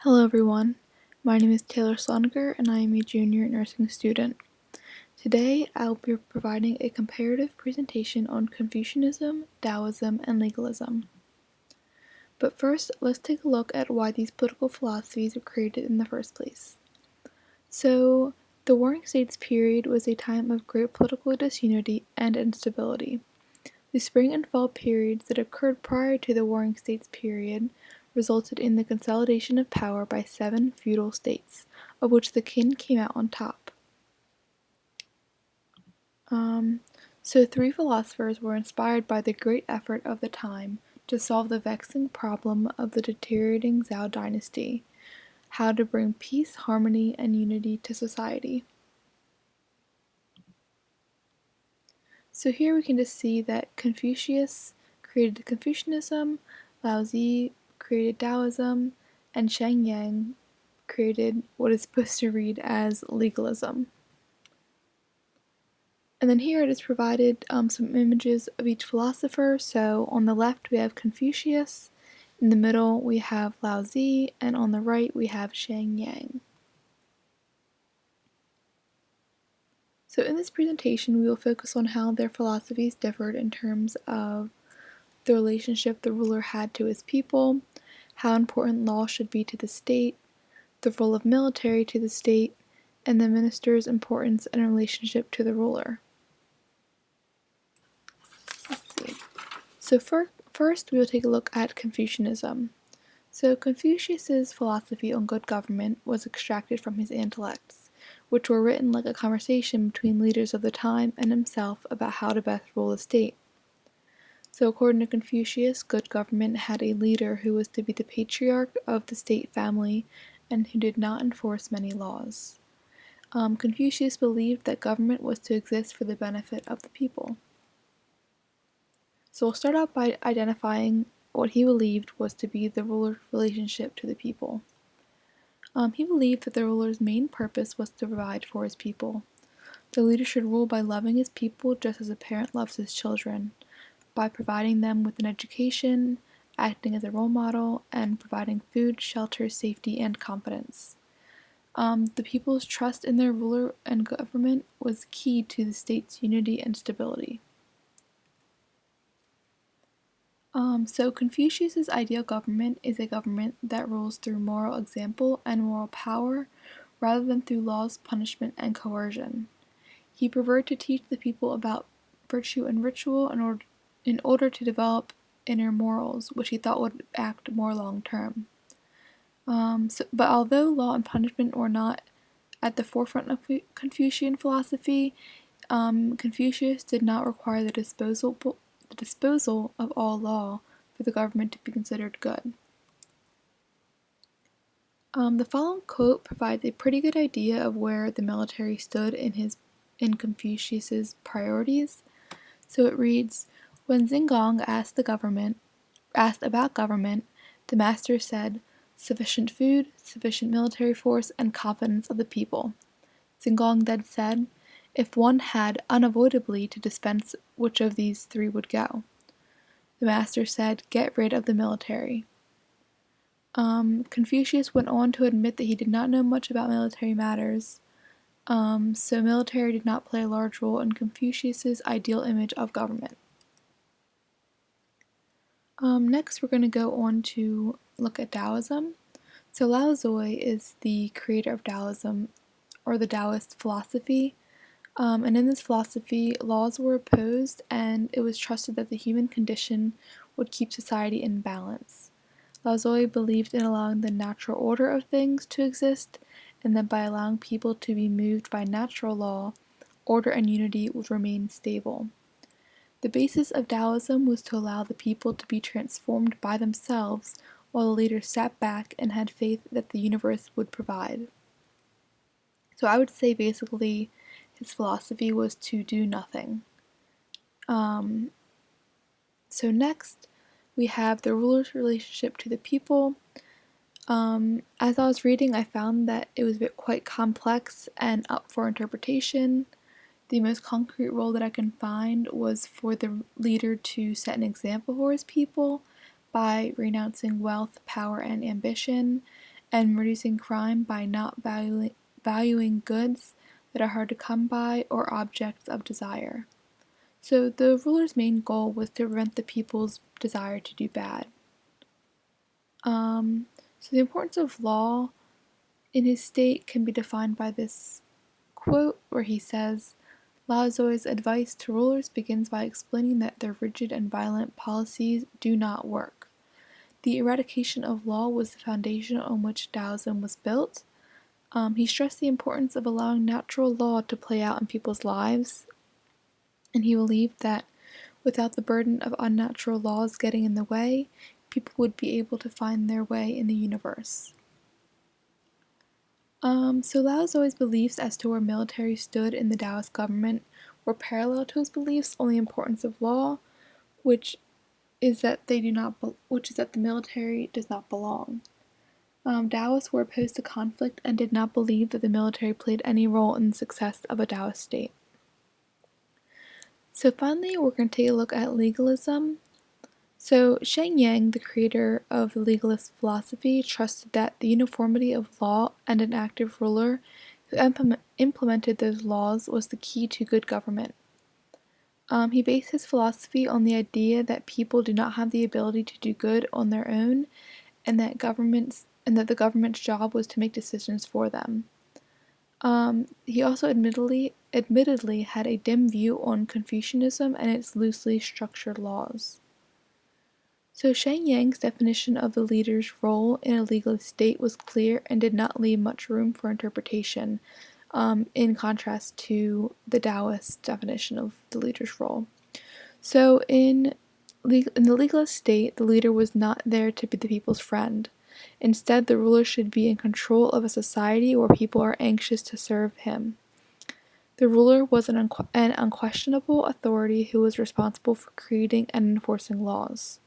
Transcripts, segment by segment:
Hello everyone, my name is Taylor Sloninger and I am a junior nursing student. Today I'll be providing a comparative presentation on Confucianism, Daoism, and Legalism. But first, let's take a look at why these political philosophies were created in the first place. So, the Warring States period was a time of great political disunity and instability. The spring and fall periods that occurred prior to the Warring States period resulted in the consolidation of power by 7 feudal states, of which the king came out on top. So 3 philosophers were inspired by the great effort of the time to solve the vexing problem of the deteriorating Zhou dynasty, how to bring peace, harmony, and unity to society. So here we can just see that Confucius created Confucianism, Laozi created Daoism, and Sheng Yang created what is supposed to read as legalism. And then here it is provided some images of each philosopher. So on the left we have Confucius, in the middle we have Laozi, and on the right we have Sheng Yang. So in this presentation we will focus on how their philosophies differed in terms of the relationship the ruler had to his people, how important law should be to the state, the role of military to the state, and the minister's importance and relationship to the ruler. Let's see. So first we will take a look at Confucianism. So Confucius's philosophy on good government was extracted from his intellects, which were written like a conversation between leaders of the time and himself about how to best rule the state. So according to Confucius, good government had a leader who was to be the patriarch of the state family and who did not enforce many laws. Confucius believed that government was to exist for the benefit of the people. So we'll start out by identifying what he believed was to be the ruler's relationship to the people. He believed that the ruler's main purpose was to provide for his people. The leader should rule by loving his people just as a parent loves his children, by providing them with an education, acting as a role model, and providing food, shelter, safety, and confidence. The people's trust in their ruler and government was key to the state's unity and stability. So Confucius's ideal government is a government that rules through moral example and moral power rather than through laws, punishment, and coercion. He preferred to teach the people about virtue and ritual in order to develop inner morals, which he thought would act more long-term. But although law and punishment were not at the forefront of Confucian philosophy, Confucius did not require the disposal of all law for the government to be considered good. The following quote provides a pretty good idea of where the military stood in Confucius's priorities. So it reads, "When Xingong asked about government, the master said, 'Sufficient food, sufficient military force, and confidence of the people.' Xingong then said, 'If one had unavoidably to dispense, which of these 3 would go?' The master said, 'Get rid of the military.'" Confucius went on to admit that he did not know much about military matters, so military did not play a large role in Confucius's ideal image of government. Next, we're going to go on to look at Daoism. So Lao Tzu is the creator of Daoism, or the Taoist philosophy. And in this philosophy, laws were opposed, and it was trusted that the human condition would keep society in balance. Lao Tzu believed in allowing the natural order of things to exist, and that by allowing people to be moved by natural law, order and unity would remain stable. The basis of Taoism was to allow the people to be transformed by themselves, while the leaders sat back and had faith that the universe would provide. So I would say basically his philosophy was to do nothing. So next, we have the ruler's relationship to the people. As I was reading, I found that it was quite complex and up for interpretation. The most concrete role that I can find was for the leader to set an example for his people by renouncing wealth, power, and ambition, and reducing crime by not valuing goods that are hard to come by or objects of desire. So the ruler's main goal was to prevent the people's desire to do bad. So the importance of law in his state can be defined by this quote where he says, Lao Tzu's advice to rulers begins by explaining that their rigid and violent policies do not work. The eradication of law was the foundation on which Daoism was built. He stressed the importance of allowing natural law to play out in people's lives, and he believed that without the burden of unnatural laws getting in the way, people would be able to find their way in the universe. So Lao Tzu's beliefs as to where military stood in the Taoist government were parallel to his beliefs on the importance of law, which is that the military does not belong. Taoists were opposed to conflict and did not believe that the military played any role in the success of a Taoist state. So finally, we're going to take a look at legalism. So Sheng Yang, the creator of the legalist philosophy, trusted that the uniformity of law and an active ruler who implemented those laws was the key to good government. He based his philosophy on the idea that people do not have the ability to do good on their own, and that the government's job was to make decisions for them. He also admittedly had a dim view on Confucianism and its loosely structured laws. So Sheng Yang's definition of the leader's role in a legalist state was clear and did not leave much room for interpretation, in contrast to the Taoist definition of the leader's role. So in the legalist state, the leader was not there to be the people's friend. Instead, the ruler should be in control of a society where people are anxious to serve him. The ruler was an unquestionable authority who was responsible for creating and enforcing laws.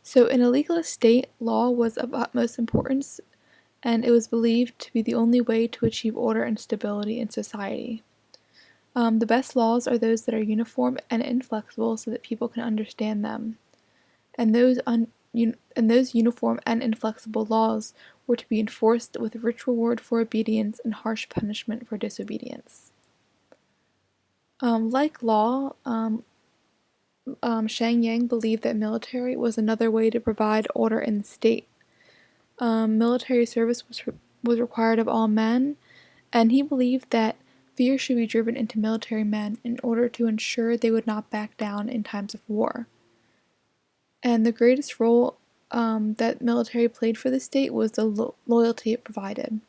So in a legalist state, law was of utmost importance, and it was believed to be the only way to achieve order and stability in society. The best laws are those that are uniform and inflexible so that people can understand them. And those uniform and inflexible laws were to be enforced with rich reward for obedience and harsh punishment for disobedience. Like law, Shang Yang believed that military was another way to provide order in the state. Military service was required of all men, and he believed that fear should be driven into military men in order to ensure they would not back down in times of war. And the greatest role that military played for the state was the loyalty it provided.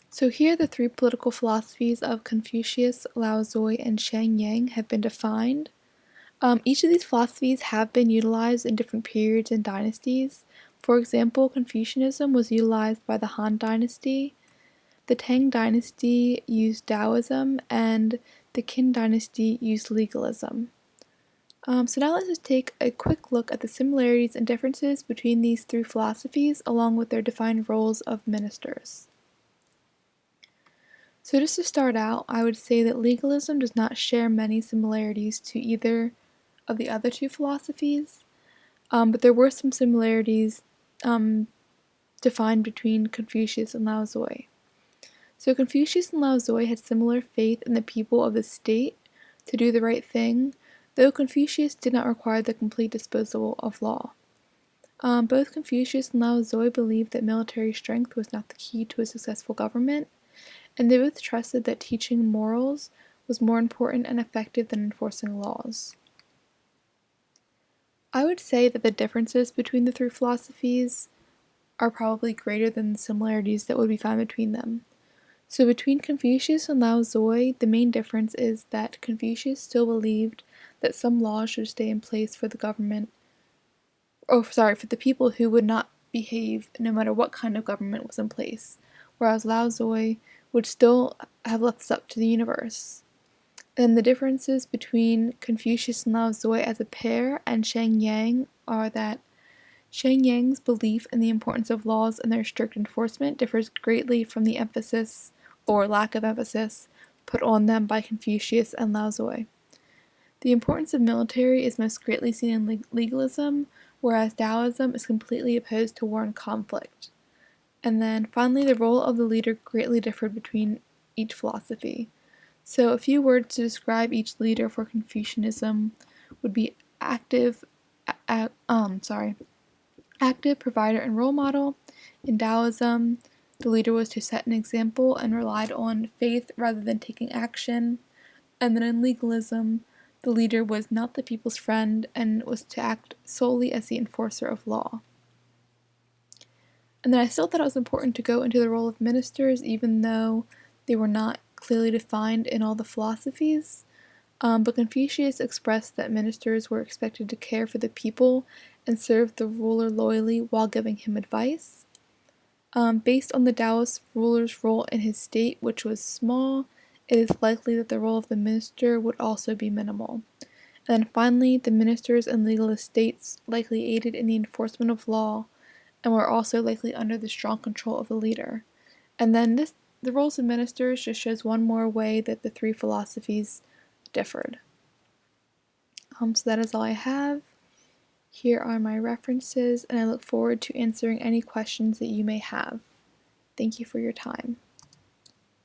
So here the three political philosophies of Confucius, Lao Tzu, and Shang Yang have been defined. Each of these philosophies have been utilized in different periods and dynasties. For example, Confucianism was utilized by the Han Dynasty, the Tang Dynasty used Daoism, and the Qin Dynasty used legalism. So now let's just take a quick look at the similarities and differences between these three philosophies along with their defined roles of ministers. So just to start out, I would say that legalism does not share many similarities to either of the other two philosophies, but there were some similarities defined between Confucius and Lao Tzu. So Confucius and Lao Tzu had similar faith in the people of the state to do the right thing, though Confucius did not require the complete disposal of law. Both Confucius and Lao Tzu believed that military strength was not the key to a successful government, and they both trusted that teaching morals was more important and effective than enforcing laws. I would say that the differences between the three philosophies are probably greater than the similarities that would be found between them. So between Confucius and Lao Tzu, the main difference is that Confucius still believed that some laws should stay in place for the for the people who would not behave no matter what kind of government was in place, whereas Lao Tzu would still have left this up to the universe. And the differences between Confucius and Lao Tzu as a pair and Shang Yang are that Shang Yang's belief in the importance of laws and their strict enforcement differs greatly from the emphasis, or lack of emphasis, put on them by Confucius and Lao Tzu. The importance of military is most greatly seen in legalism, whereas Daoism is completely opposed to war and conflict. And then finally, the role of the leader greatly differed between each philosophy. So a few words to describe each leader for Confucianism would be active, active provider and role model. In Taoism, the leader was to set an example and relied on faith rather than taking action. And then in legalism, the leader was not the people's friend and was to act solely as the enforcer of law. And then I still thought it was important to go into the role of ministers, even though they were not clearly defined in all the philosophies. But Confucius expressed that ministers were expected to care for the people and serve the ruler loyally while giving him advice. Based on the Taoist ruler's role in his state, which was small, it is likely that the role of the minister would also be minimal. And then finally, the ministers and legalist states likely aided in the enforcement of law and were also likely under the strong control of the leader. And then the roles of ministers just shows one more way that the three philosophies differed. So that is all I have. Here are my references, and I look forward to answering any questions that you may have. Thank you for your time.